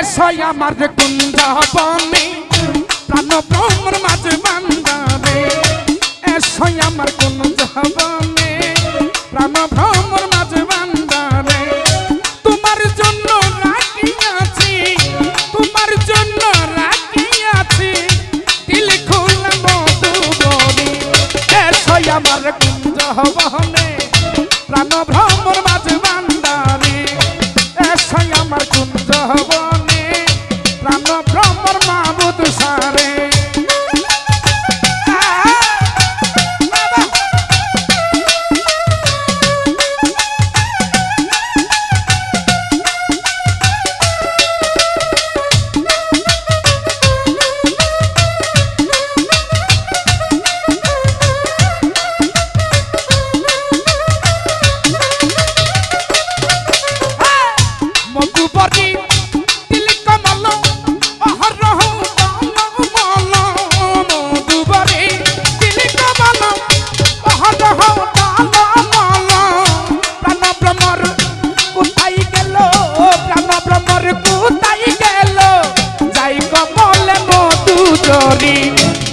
SE আমার কুঞ্জ বনে প্রাণ ভ্রমর মাঝে বান্দারে এসই আমার কুঞ্জ বনে প্রাণ ভ্রমর মাঝে বান্দারে তোমার জন্য রাখিয়াছি তোমার জন্য রাখিয়াছি দিল খুলে মধুবনী এসই আমার কুঞ্জ বনে প্রাণ ভ্রমর মাঝে বান্দারে এসই আমার কুঞ্জ বনে প্রাণ ভ্রমর মাবুদ সারে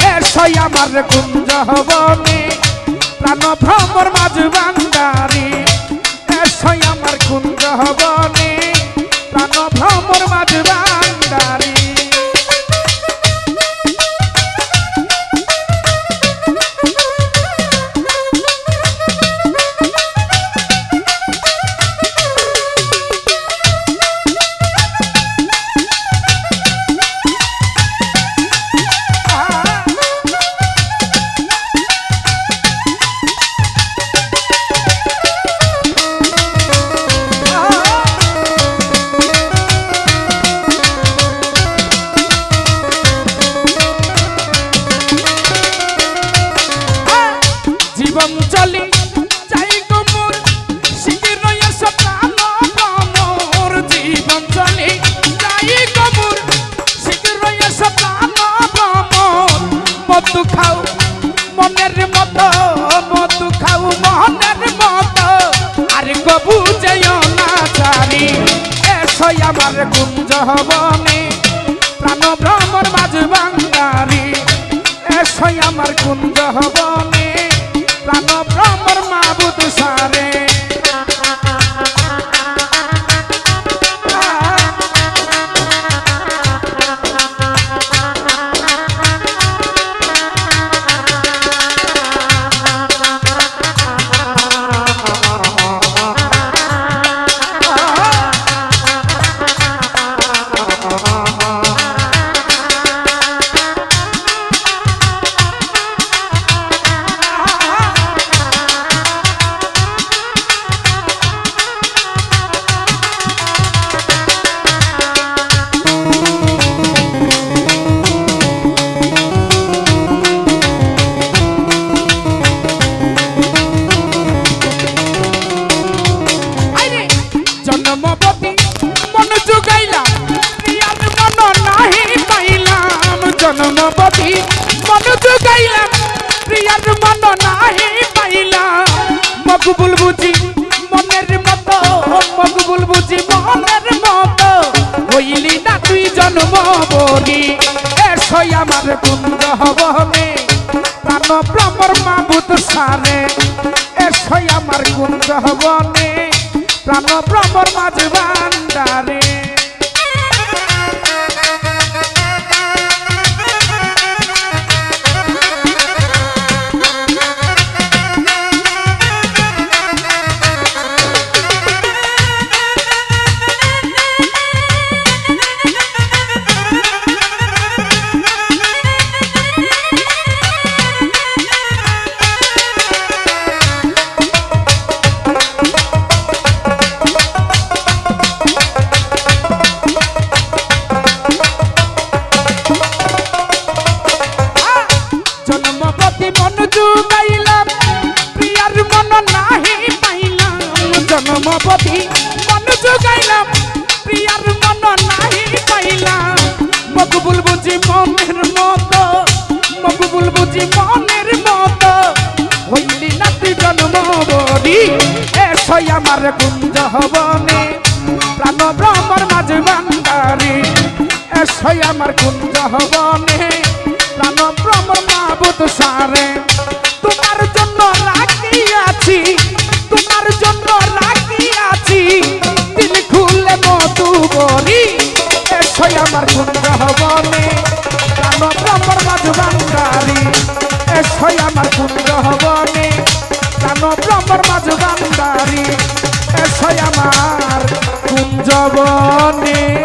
এসই আমার কুঞ্জ বনে প্রাণ ভ্রমর মাঝ বান্দারি এসই আমার কুঞ্জ বনে প্রাণ ভ্রমর মাঝ বান্দারি জীবন চলি চাই গোমর শিখির এসে প্রাণ ভ্রমর জীবন চলি চাই গোমর শিখির এসে প্রাণ ভ্রমর মধু খাও মনের মতো মধু খাও মনের মতো আর গবু যেও না চারি এসই আমার কুঞ্জ বনে প্রাণ ভ্রমর মাঝ বান্দারি এসই আমার কুঞ্জ বনে প্রাণ ভ্রমর মাবুদ সারে জন্মবতী মন জুগাইলাম প্রিয়ার মন নাহি পাইলাম জন্মবতী মন জুগাইলাম প্রিয়ার মন নাহি পাইলাম মকবুল বুঝি মনের মতো মকবুল বুঝি মনের মতো হইলি না তুই জন্মবতী এসই আমার কুঞ্জ বনে প্রাণ ভ্রমর মাবুদ সারে এসই আমার কুঞ্জ বনে প্রাণ ভ্রমর মাঝ বান্দারে জন্মবতী মন জুগাইলাম প্রিয়ার মন নাহি পাইলাম মকবুল বুঝি মনের মতো মকবুল বুঝি মনের মতো হইলি না তুই জন্মবতী এসই আমার কুঞ্জ বনে প্রাণ ভ্রমর মাঝ বান্দারি এসই আমার কুঞ্জ হবনে প্রাণ ভ্রমর মাবুদ সারে তোমার জন্য রাখিয়াছি তোমার জন্য রাখিয়াছি দিল খুলে মধুবরী এসই আমার কুঞ্জ হবনে প্রাণ ভ্রমর মাঝু বান্দারি এসই আমার কুঞ্জ হবনে প্রাণ ভ্রমর মাঝু বান্দারি এসই আমার কুঞ্জ বনে।